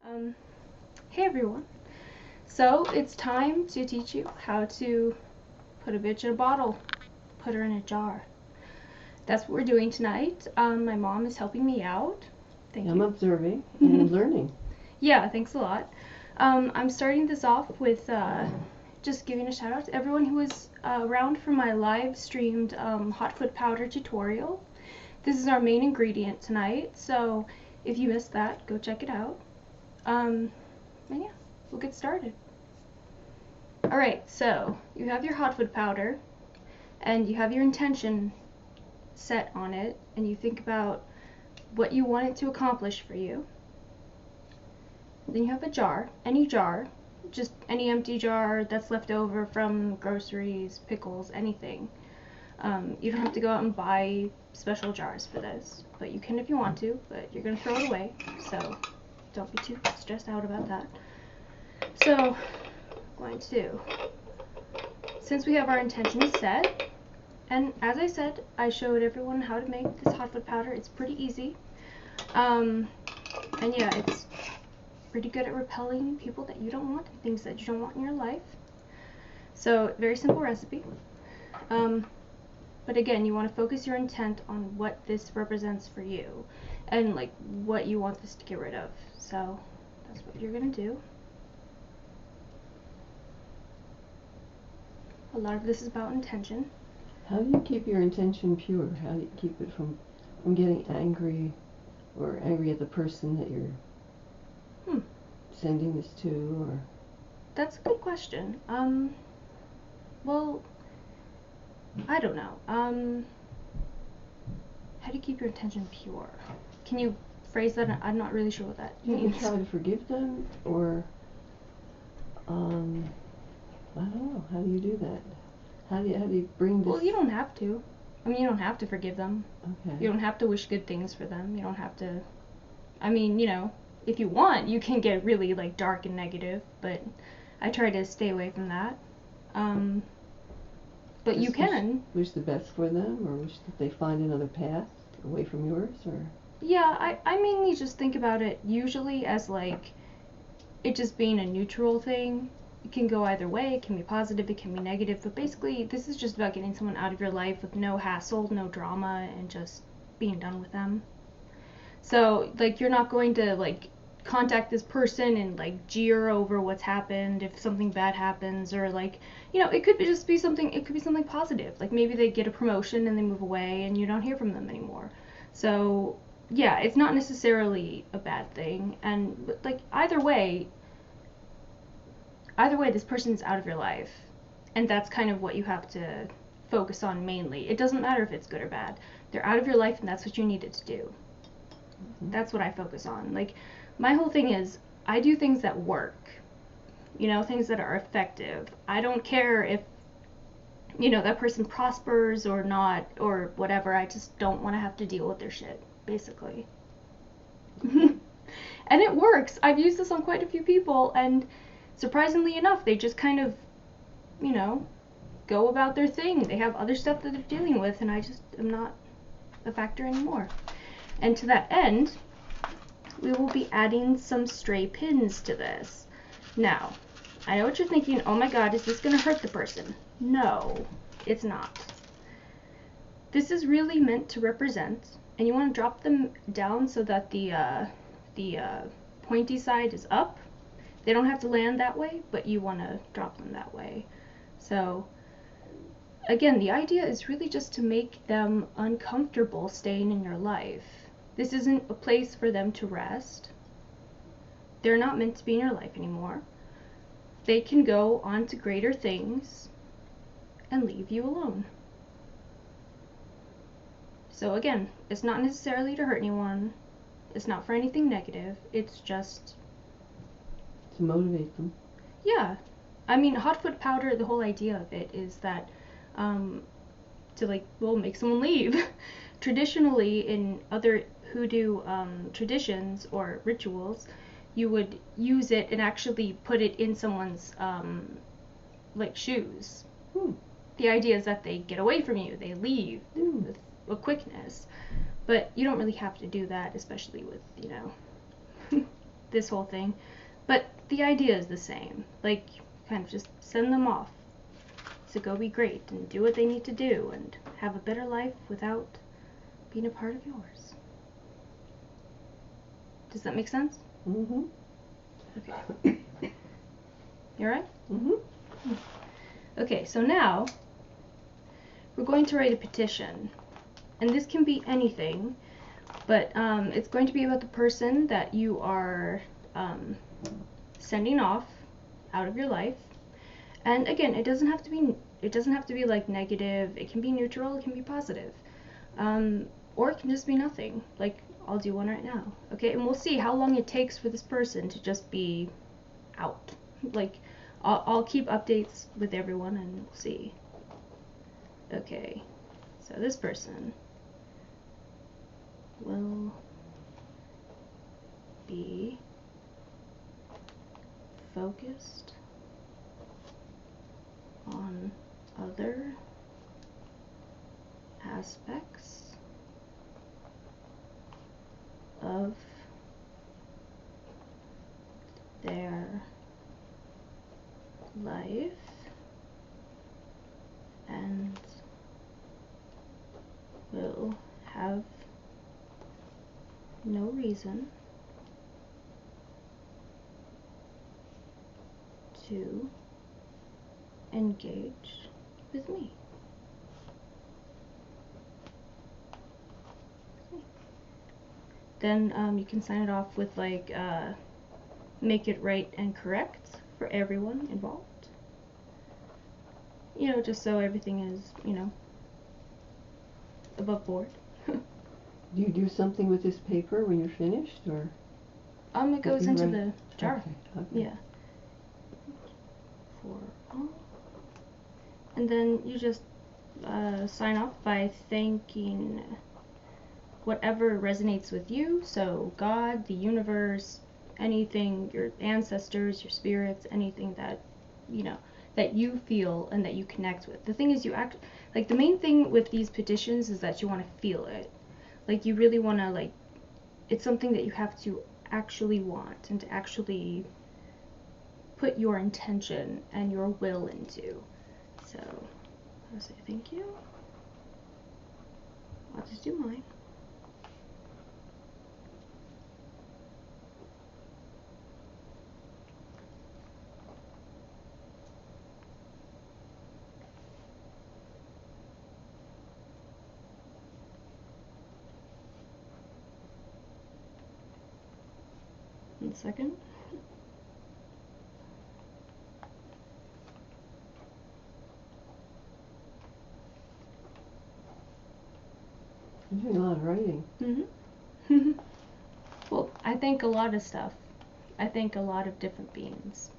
Um, hey everyone. So it's time to teach you how to put a bitch in a bottle, put her in a jar. That's what we're doing tonight. My mom is helping me out. Thank I'm you. observing and learning. Yeah, thanks a lot. I'm starting this off with just giving a shout out to everyone who was around for my live streamed hot foot powder tutorial. This is our main ingredient tonight, so if you missed that, go check it out. And yeah, we'll get started. Alright, so you have your hot foot powder and you have your intention set on it and you think about what you want it to accomplish for you. Then you have a jar, just any empty jar that's left over from groceries, pickles, anything. You don't have to go out and buy special jars for this, but you can if you want to, but you're going to throw it away, so don't be too stressed out about that. So, going to, since we have our intentions set, and as I said, I showed everyone how to make this hot foot powder. It's pretty easy. And yeah, it's pretty good at repelling people that you don't want, things that you don't want in your life. So, very simple recipe. But again, you want to focus your intent on what this represents for you and like what you want this to get rid of. So, that's what you're going to do. A lot of this is about intention. How do you keep your intention pure? How do you keep it from getting angry or angry at the person that you're sending this to? Or that's a good question. Well, I don't know. How do you keep your intention pure? Can you phrase that? I'm not really sure what that means. You try to forgive them, or I don't know. How do you do that? How do you bring this? Well, you don't have to. I mean, you don't have to forgive them. Okay. You don't have to wish good things for them. You don't have to. I mean, you know, if you want, you can get really like dark and negative, but I try to stay away from that. But you can. Wish the best for them, or wish that they find another path away from yours, or? Yeah, I mainly just think about it usually as like it just being a neutral thing. It can go either way. It can be positive, it can be negative, but basically this is just about getting someone out of your life with no hassle, no drama, and just being done with them. So like you're not going to like contact this person and like jeer over what's happened if something bad happens, or like, you know, it could be something positive, like maybe they get a promotion and they move away and you don't hear from them anymore. So yeah, it's not necessarily a bad thing, and like either way this person's out of your life, and that's kind of what you have to focus on mainly. It doesn't matter if it's good or bad, they're out of your life and that's what you needed to do. That's what I focus on. Like, my whole thing is I do things that work, you know, things that are effective. I don't care if, you know, that person prospers or not or whatever. I just don't want to have to deal with their shit, basically. And it works. I've used this on quite a few people, and surprisingly enough, they just kind of, you know, go about their thing. They have other stuff that they're dealing with, and I just am not a factor anymore. And to that end, we will be adding some stray pins to this. Now, I know what you're thinking, oh my god, is this going to hurt the person? No, it's not. This is really meant to represent, and you want to drop them down so that the pointy side is up. They don't have to land that way, but you want to drop them that way. So, again, the idea is really just to make them uncomfortable staying in your life. This isn't a place for them to rest. They're not meant to be in your life anymore. They can go on to greater things and leave you alone. So again, it's not necessarily to hurt anyone. It's not for anything negative. It's just to motivate them. Yeah. I mean, hot foot powder, the whole idea of it is that to like, well, make someone leave. Traditionally, in other hoodoo traditions or rituals, you would use it and actually put it in someone's like shoes. The idea is that they get away from you, they leave with a quickness, but you don't really have to do that, especially with, you know, this whole thing. But the idea is the same. Like, kind of just send them off to go be great and do what they need to do and have a better life without being a part of yours. Does that make sense? Mm-hmm. Okay. You alright? Mm-hmm. Okay, so now we're going to write a petition. And this can be anything, but it's going to be about the person that you are sending off out of your life. And again, it doesn't have to be like negative. It can be neutral, it can be positive. Or it can just be nothing. Like, I'll do one right now. Okay, and we'll see how long it takes for this person to just be out. Like, I'll keep updates with everyone and we'll see. Okay, so this person will be focused on other aspects of their life and will have no reason to engage with me. Then you can sign it off with like make it right and correct for everyone involved. You know, just so everything is, you know, above board. Do you do something with this paper when you're finished, or? It goes into the jar. Okay. Yeah. For all. And then you just sign off by thanking whatever resonates with you. So God, the universe, anything, your ancestors, your spirits, anything that, you know, that you feel and that you connect with. The thing is, like, the main thing with these petitions is that you want to feel it. Like, you really want to, like, it's something that you have to actually want and to actually put your intention and your will into. So, I'll say thank you. I'll just do mine. One second. You're doing a lot of writing. Mm-hmm. Well, I think a lot of stuff. I think a lot of different beings.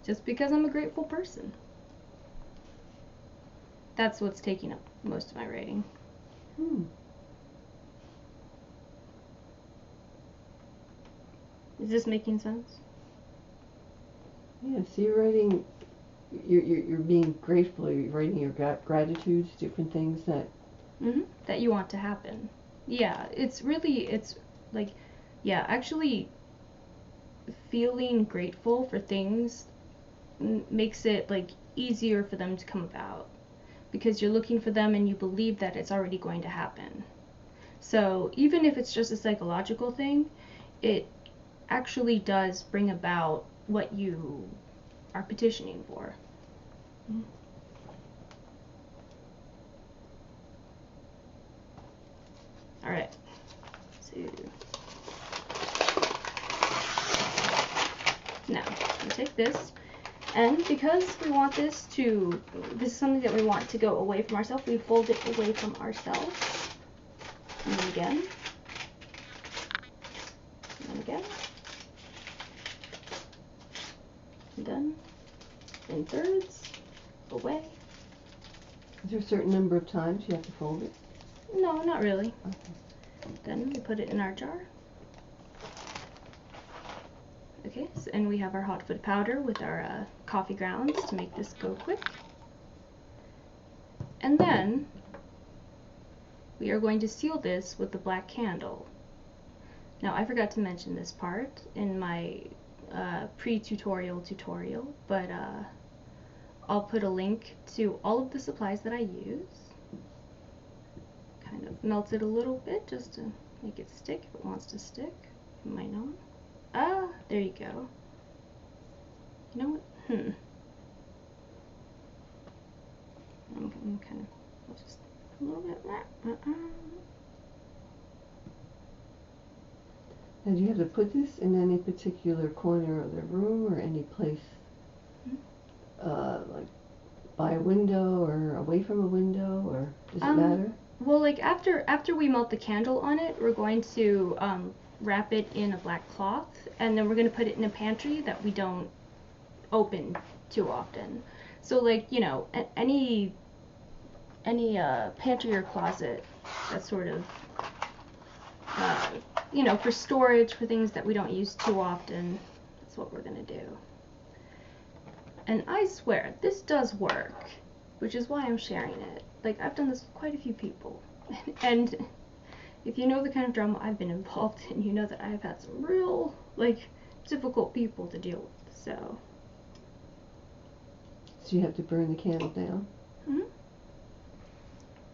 Just because I'm a grateful person. That's what's taking up most of my writing. Is this making sense? Yeah, so you're writing, you're being grateful, you're writing your gratitudes, different things that... That you want to happen. Yeah, it's like, yeah, actually feeling grateful for things makes it, like, easier for them to come about. Because you're looking for them and you believe that it's already going to happen. So even if it's just a psychological thing, it actually does bring about what you are petitioning for. Alright, so now we take this, and because we want this is something that we want to go away from ourselves, we fold it away from ourselves, and then again, and again, and then in thirds, away. Is there a certain number of times you have to fold it? No, not really. Okay. Then we put it in our jar. Okay, so, and we have our hot foot powder with our coffee grounds to make this go quick. And then we are going to seal this with the black candle. Now, I forgot to mention this part in my pre-tutorial tutorial, but I'll put a link to all of the supplies that I use. Kind of melt it a little bit just to make it stick if it wants to stick. It might not. Ah, there you go. You know what? I'm kind of, I'll just a little bit. And do you have to put this in any particular corner of the room or any place, like by a window or away from a window, or does it matter? Well, like after we melt the candle on it, we're going to wrap it in a black cloth, and then we're going to put it in a pantry that we don't open too often. So, like, you know, any pantry or closet that's sort of you know, for storage, for things that we don't use too often. That's what we're gonna do. And I swear, this does work, which is why I'm sharing it. Like, I've done this with quite a few people. And if you know the kind of drama I've been involved in, you know that I've had some real, like, difficult people to deal with, so. So you have to burn the candle down? Mm-hmm.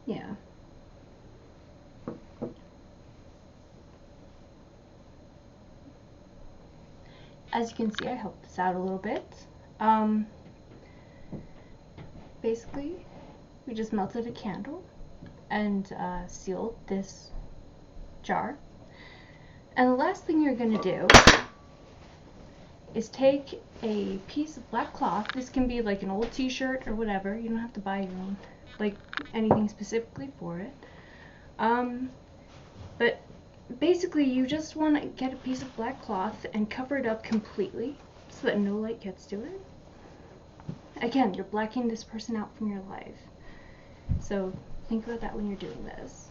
Yeah. As you can see, I helped this out a little bit. Basically, we just melted a candle and sealed this jar. And the last thing you're going to do is take a piece of black cloth. This can be like an old t-shirt or whatever. You don't have to buy your own, like anything specifically for it. But basically, you just want to get a piece of black cloth and cover it up completely so that no light gets to it. Again, you're blacking this person out from your life. So think about that when you're doing this.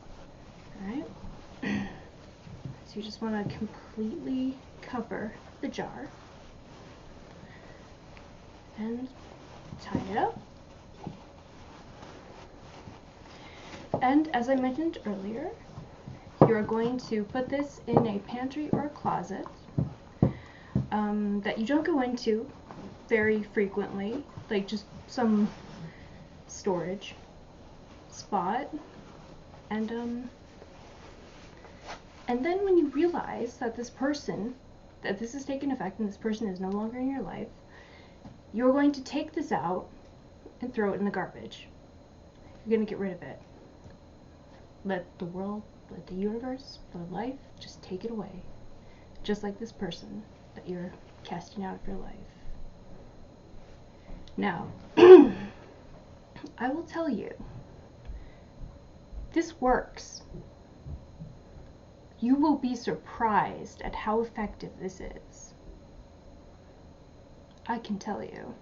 Alright? So you just want to completely cover the jar and tie it up. And as I mentioned earlier, you're going to put this in a pantry or a closet that you don't go into very frequently, like just some storage spot. And then when you realize that this has taken effect and this person is no longer in your life, you're going to take this out and throw it in the garbage. You're going to get rid of it. Let the world, let the universe, let life just take it away. Just like this person that you're casting out of your life. Now, I will tell you, this works. You will be surprised at how effective this is. I can tell you.